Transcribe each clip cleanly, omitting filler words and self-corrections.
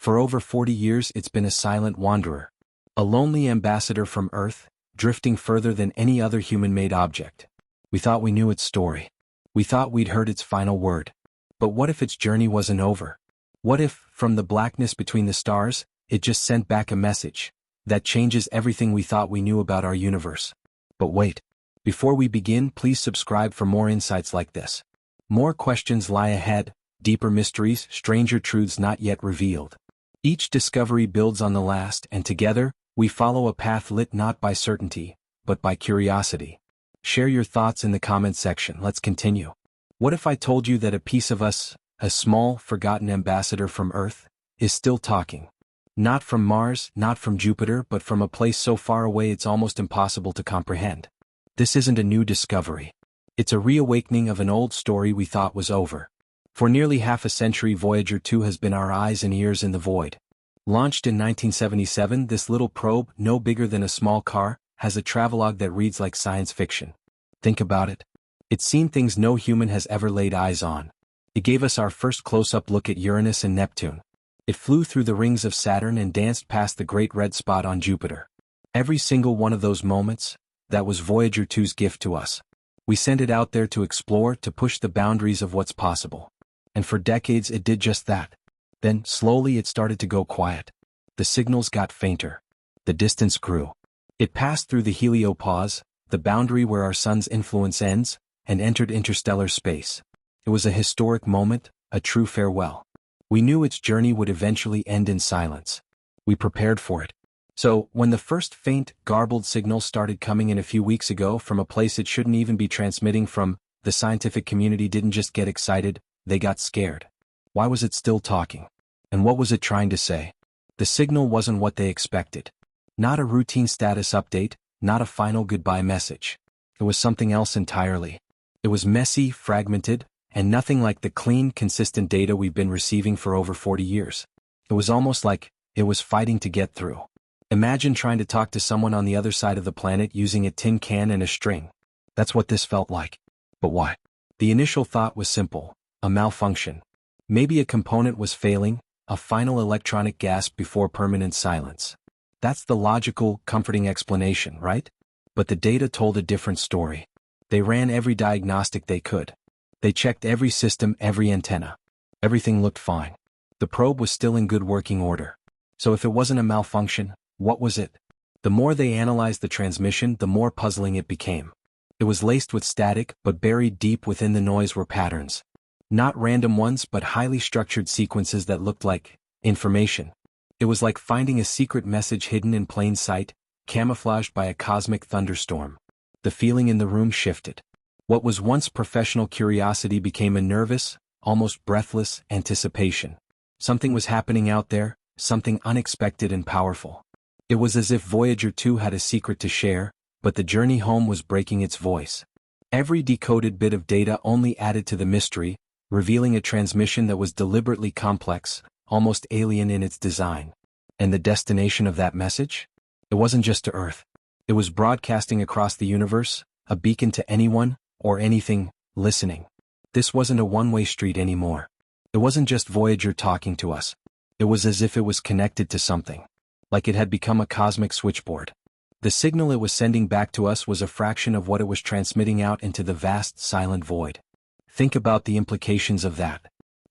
For over 40 years it's been a silent wanderer. A lonely ambassador from Earth, drifting further than any other human-made object. We thought we knew its story. We thought we'd heard its final word. But what if its journey wasn't over? What if, from the blackness between the stars, it just sent back a message that changes everything we thought we knew about our universe? But wait. Before we begin, please subscribe for more insights like this. More questions lie ahead, deeper mysteries, stranger truths not yet revealed. Each discovery builds on the last, and together, we follow a path lit not by certainty, but by curiosity. Share your thoughts in the comment section. Let's continue. What if I told you that a piece of us, a small, forgotten ambassador from Earth, is still talking? Not from Mars, not from Jupiter, but from a place so far away it's almost impossible to comprehend. This isn't a new discovery. It's a reawakening of an old story we thought was over. For nearly half a century, Voyager 2 has been our eyes and ears in the void. Launched in 1977, this little probe, no bigger than a small car, has a travelogue that reads like science fiction. Think about it. It's seen things no human has ever laid eyes on. It gave us our first close-up look at Uranus and Neptune. It flew through the rings of Saturn and danced past the great red spot on Jupiter. Every single one of those moments, that was Voyager 2's gift to us. We sent it out there to explore, to push the boundaries of what's possible. And for decades it did just that. Then, slowly it started to go quiet. The signals got fainter. The distance grew. It passed through the heliopause, the boundary where our sun's influence ends, and entered interstellar space. It was a historic moment, a true farewell. We knew its journey would eventually end in silence. We prepared for it. So, when the first faint, garbled signal started coming in a few weeks ago from a place it shouldn't even be transmitting from, the scientific community didn't just get excited, they got scared. Why was it still talking? And what was it trying to say? The signal wasn't what they expected. Not a routine status update, not a final goodbye message. It was something else entirely. It was messy, fragmented, and nothing like the clean, consistent data we've been receiving for over 40 years. It was almost like it was fighting to get through. Imagine trying to talk to someone on the other side of the planet using a tin can and a string. That's what this felt like. But why? The initial thought was simple: a malfunction. Maybe a component was failing, a final electronic gasp before permanent silence. That's the logical, comforting explanation, right? But the data told a different story. They ran every diagnostic they could. They checked every system, every antenna. Everything looked fine. The probe was still in good working order. So if it wasn't a malfunction, what was it? The more they analyzed the transmission, the more puzzling it became. It was laced with static, but buried deep within the noise were patterns. Not random ones, but highly structured sequences that looked like information. It was like finding a secret message hidden in plain sight, camouflaged by a cosmic thunderstorm. The feeling in the room shifted. What was once professional curiosity became a nervous, almost breathless anticipation. Something was happening out there, something unexpected and powerful. It was as if Voyager 2 had a secret to share, but the journey home was breaking its voice. Every decoded bit of data only added to the mystery, revealing a transmission that was deliberately complex, almost alien in its design. And the destination of that message? It wasn't just to Earth. It was broadcasting across the universe, a beacon to anyone, or anything, listening. This wasn't a one-way street anymore. It wasn't just Voyager talking to us. It was as if it was connected to something. Like it had become a cosmic switchboard. The signal it was sending back to us was a fraction of what it was transmitting out into the vast, silent void. Think about the implications of that.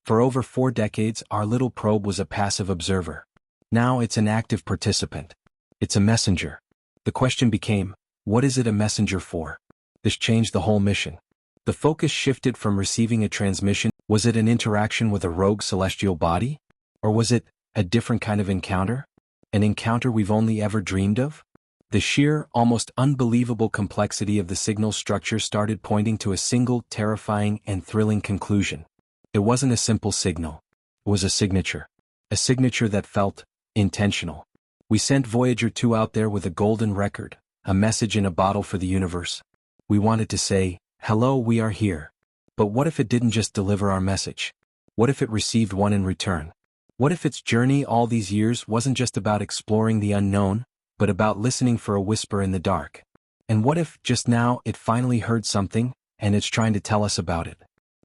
For over 4 decades, our little probe was a passive observer. Now it's an active participant. It's a messenger. The question became, what is it a messenger for? This changed the whole mission. The focus shifted from receiving a transmission. Was it an interaction with a rogue celestial body? Or was it a different kind of encounter? An encounter we've only ever dreamed of? The sheer, almost unbelievable complexity of the signal structure started pointing to a single, terrifying, and thrilling conclusion. It wasn't a simple signal. It was a signature. A signature that felt intentional. We sent Voyager 2 out there with a golden record, a message in a bottle for the universe. We wanted to say, hello, we are here. But what if it didn't just deliver our message? What if it received one in return? What if its journey all these years wasn't just about exploring the unknown, but about listening for a whisper in the dark? And what if, just now, it finally heard something, and it's trying to tell us about it?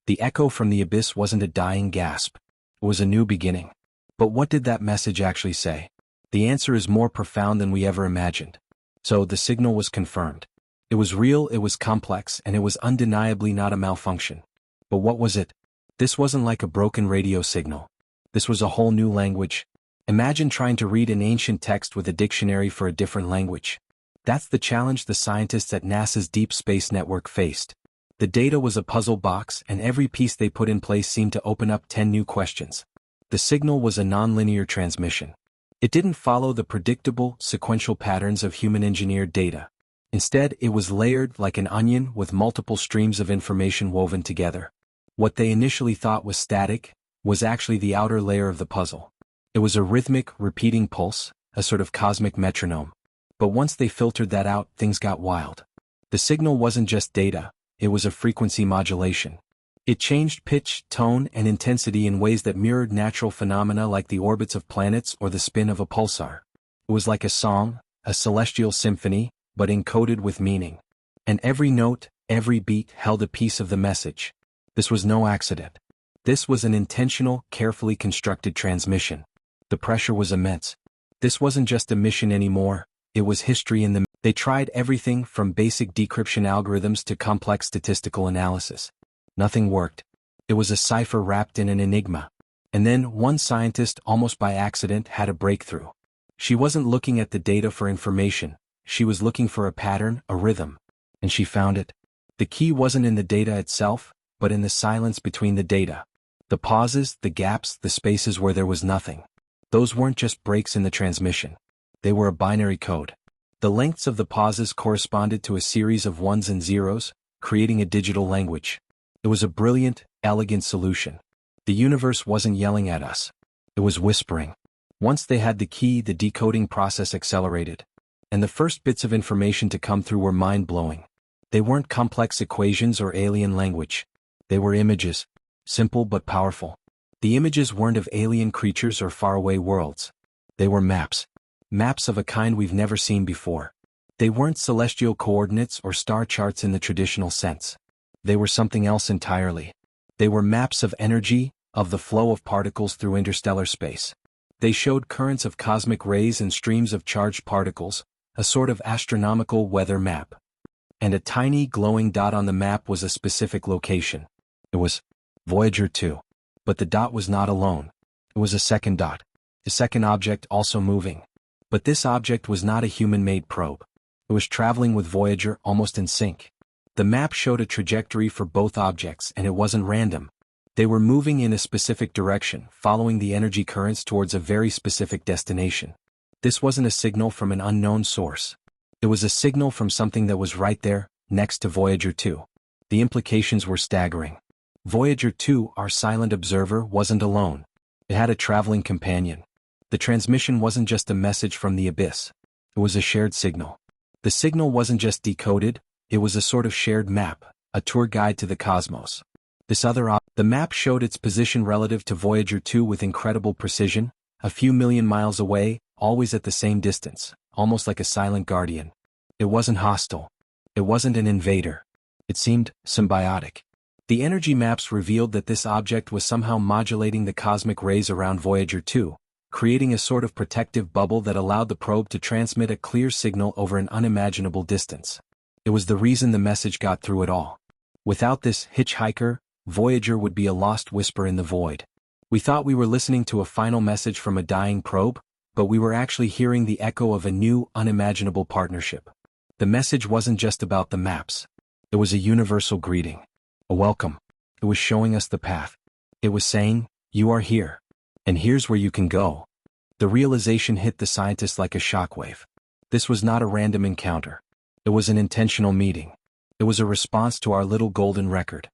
The echo from the abyss wasn't a dying gasp. It was a new beginning. But what did that message actually say? The answer is more profound than we ever imagined. So the signal was confirmed. It was real, it was complex, and it was undeniably not a malfunction. But what was it? This wasn't like a broken radio signal. This was a whole new language. Imagine trying to read an ancient text with a dictionary for a different language. That's the challenge the scientists at NASA's Deep Space Network faced. The data was a puzzle box, and every piece they put in place seemed to open up 10 new questions. The signal was a nonlinear transmission. It didn't follow the predictable, sequential patterns of human-engineered data. Instead, it was layered like an onion with multiple streams of information woven together. What they initially thought was static was actually the outer layer of the puzzle. It was a rhythmic, repeating pulse, a sort of cosmic metronome. But once they filtered that out, things got wild. The signal wasn't just data, it was a frequency modulation. It changed pitch, tone, and intensity in ways that mirrored natural phenomena like the orbits of planets or the spin of a pulsar. It was like a song, a celestial symphony, but encoded with meaning. And every note, every beat held a piece of the message. This was no accident. This was an intentional, carefully constructed transmission. The pressure was immense. This wasn't just a mission anymore, it was history in the... They tried everything from basic decryption algorithms to complex statistical analysis. Nothing worked. It was a cipher wrapped in an enigma. And then one scientist, almost by accident, had a breakthrough. She wasn't looking at the data for information. She was looking for a pattern, a rhythm. And she found it. The key wasn't in the data itself, but in the silence between the data. The pauses, the gaps, the spaces where there was nothing. Those weren't just breaks in the transmission. They were a binary code. The lengths of the pauses corresponded to a series of ones and zeros, creating a digital language. It was a brilliant, elegant solution. The universe wasn't yelling at us. It was whispering. Once they had the key, the decoding process accelerated. And the first bits of information to come through were mind-blowing. They weren't complex equations or alien language. They were images. Simple but powerful. The images weren't of alien creatures or faraway worlds. They were maps. Maps of a kind we've never seen before. They weren't celestial coordinates or star charts in the traditional sense. They were something else entirely. They were maps of energy, of the flow of particles through interstellar space. They showed currents of cosmic rays and streams of charged particles, a sort of astronomical weather map. And a tiny glowing dot on the map was a specific location. It was Voyager 2. But the dot was not alone. It was a second dot. A second object also moving. But this object was not a human-made probe. It was traveling with Voyager almost in sync. The map showed a trajectory for both objects, and it wasn't random. They were moving in a specific direction, following the energy currents towards a very specific destination. This wasn't a signal from an unknown source. It was a signal from something that was right there, next to Voyager 2. The implications were staggering. Voyager 2, our silent observer, wasn't alone. It had a traveling companion. The transmission wasn't just a message from the abyss. It was a shared signal. The signal wasn't just decoded, it was a sort of shared map, a tour guide to the cosmos. The map showed its position relative to Voyager 2 with incredible precision, a few million miles away, always at the same distance, almost like a silent guardian. It wasn't hostile. It wasn't an invader. It seemed symbiotic. The energy maps revealed that this object was somehow modulating the cosmic rays around Voyager 2, creating a sort of protective bubble that allowed the probe to transmit a clear signal over an unimaginable distance. It was the reason the message got through it all. Without this hitchhiker, Voyager would be a lost whisper in the void. We thought we were listening to a final message from a dying probe, but we were actually hearing the echo of a new, unimaginable partnership. The message wasn't just about the maps. It was a universal greeting. A welcome. It was showing us the path. It was saying, you are here. And here's where you can go. The realization hit the scientists like a shockwave. This was not a random encounter. It was an intentional meeting. It was a response to our little golden record.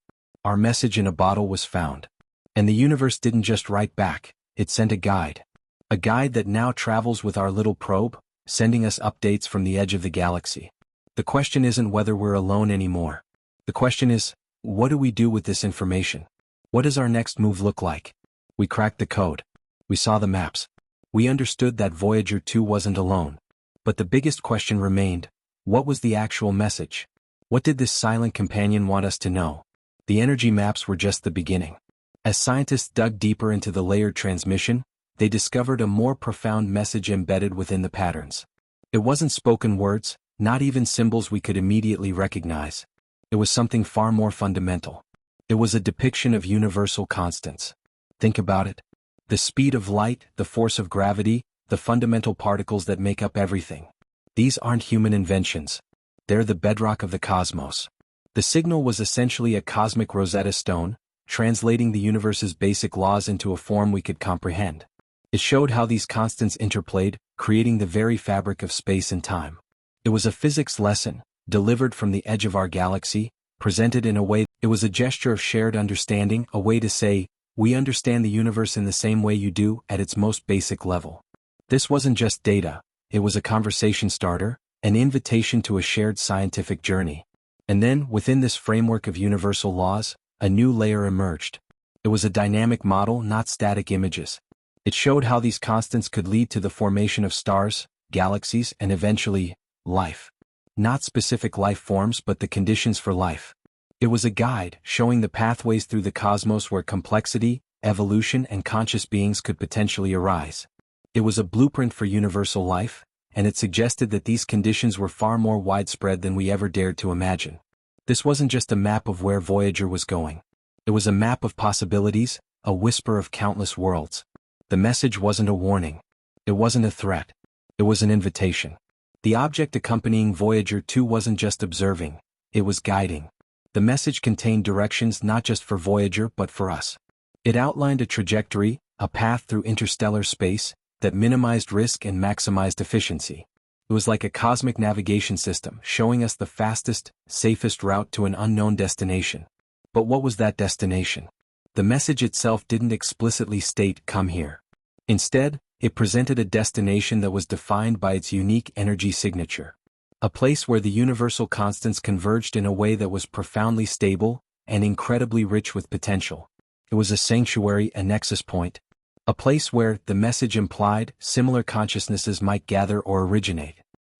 Our message in a bottle was found. And the universe didn't just write back, it sent a guide. A guide that now travels with our little probe, sending us updates from the edge of the galaxy. The question isn't whether we're alone anymore. The question is, what do we do with this information? What does our next move look like? We cracked the code. We saw the maps. We understood that Voyager 2 wasn't alone. But the biggest question remained, what was the actual message? What did this silent companion want us to know? The energy maps were just the beginning. As scientists dug deeper into the layered transmission, they discovered a more profound message embedded within the patterns. It wasn't spoken words, not even symbols we could immediately recognize. It was something far more fundamental. It was a depiction of universal constants. Think about it. The speed of light, the force of gravity, the fundamental particles that make up everything. These aren't human inventions. They're the bedrock of the cosmos. The signal was essentially a cosmic Rosetta Stone, translating the universe's basic laws into a form we could comprehend. It showed how these constants interplayed, creating the very fabric of space and time. It was a physics lesson, delivered from the edge of our galaxy, presented in a way. It was a gesture of shared understanding, a way to say, we understand the universe in the same way you do, at its most basic level. This wasn't just data, it was a conversation starter, an invitation to a shared scientific journey. And then, within this framework of universal laws, a new layer emerged. It was a dynamic model, not static images. It showed how these constants could lead to the formation of stars, galaxies, and eventually, life. Not specific life forms but the conditions for life. It was a guide, showing the pathways through the cosmos where complexity, evolution, and conscious beings could potentially arise. It was a blueprint for universal life, and it suggested that these conditions were far more widespread than we ever dared to imagine. This wasn't just a map of where Voyager was going. It was a map of possibilities, a whisper of countless worlds. The message wasn't a warning. It wasn't a threat. It was an invitation. The object accompanying Voyager 2 wasn't just observing, it was guiding. The message contained directions not just for Voyager but for us. It outlined a trajectory, a path through interstellar space, that minimized risk and maximized efficiency. It was like a cosmic navigation system, showing us the fastest, safest route to an unknown destination. But what was that destination? The message itself didn't explicitly state, "Come here." Instead, it presented a destination that was defined by its unique energy signature. A place where the universal constants converged in a way that was profoundly stable and incredibly rich with potential. It was a sanctuary, a nexus point. A place where, the message implied, similar consciousnesses might gather or originate.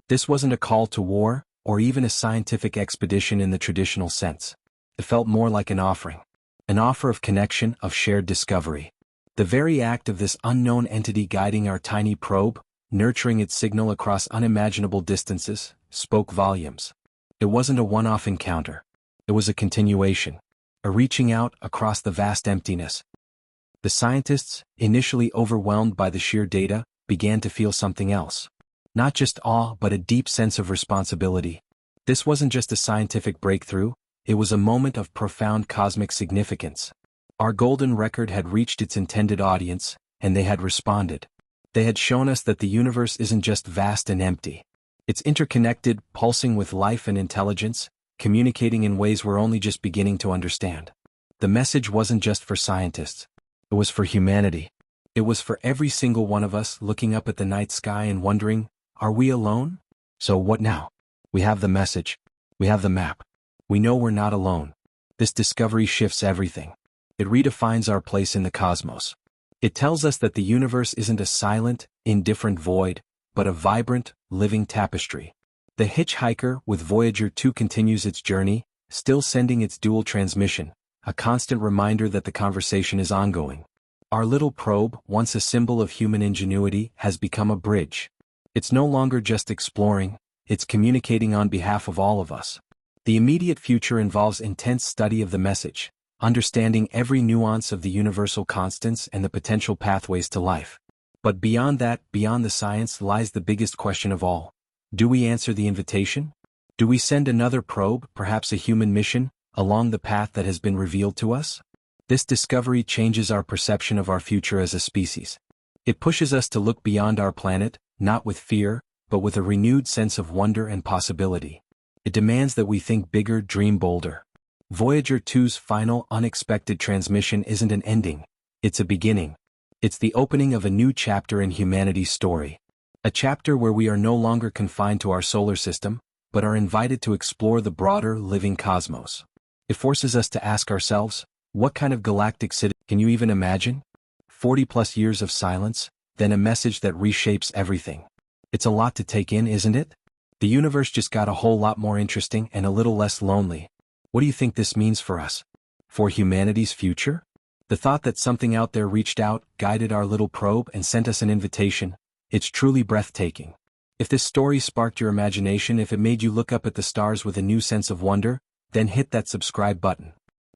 This wasn't a call to war, or even a scientific expedition in the traditional sense. It felt more like an offering. An offer of connection, of shared discovery. The very act of this unknown entity guiding our tiny probe, nurturing its signal across unimaginable distances, spoke volumes. It wasn't a one-off encounter. It was a continuation. A reaching out across the vast emptiness. The scientists, initially overwhelmed by the sheer data, began to feel something else. Not just awe but a deep sense of responsibility. This wasn't just a scientific breakthrough, it was a moment of profound cosmic significance. Our golden record had reached its intended audience, and they had responded. They had shown us that the universe isn't just vast and empty. It's interconnected, pulsing with life and intelligence, communicating in ways we're only just beginning to understand. The message wasn't just for scientists. It was for humanity. It was for every single one of us looking up at the night sky and wondering, are we alone? So what now? We have the message. We have the map. We know we're not alone. This discovery shifts everything. It redefines our place in the cosmos. It tells us that the universe isn't a silent, indifferent void, but a vibrant, living tapestry. The hitchhiker with Voyager 2 continues its journey, still sending its dual transmission, a constant reminder that the conversation is ongoing. Our little probe, once a symbol of human ingenuity, has become a bridge. It's no longer just exploring, it's communicating on behalf of all of us. The immediate future involves intense study of the message, understanding every nuance of the universal constants and the potential pathways to life. But beyond that, beyond the science, lies the biggest question of all. Do we answer the invitation? Do we send another probe, perhaps a human mission, along the path that has been revealed to us? This discovery changes our perception of our future as a species. It pushes us to look beyond our planet, not with fear, but with a renewed sense of wonder and possibility. It demands that we think bigger, dream bolder. Voyager 2's final, unexpected transmission isn't an ending, it's a beginning. It's the opening of a new chapter in humanity's story. A chapter where we are no longer confined to our solar system, but are invited to explore the broader, living cosmos. It forces us to ask ourselves, what kind of galactic city can you even imagine? 40+ years of silence, then a message that reshapes everything. It's a lot to take in, isn't it? The universe just got a whole lot more interesting and a little less lonely. What do you think this means for us? For humanity's future? The thought that something out there reached out, guided our little probe, and sent us an invitation, it's truly breathtaking. If this story sparked your imagination, if it made you look up at the stars with a new sense of wonder, then hit that subscribe button.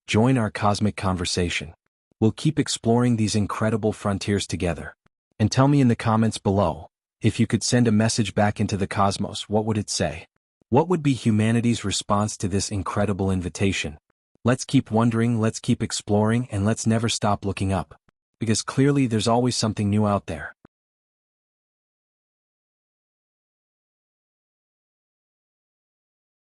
Join our cosmic conversation. We'll keep exploring these incredible frontiers together. And tell me in the comments below, if you could send a message back into the cosmos, what would it say? What would be humanity's response to this incredible invitation? Let's keep wondering, let's keep exploring, and let's never stop looking up. Because clearly there's always something new out there.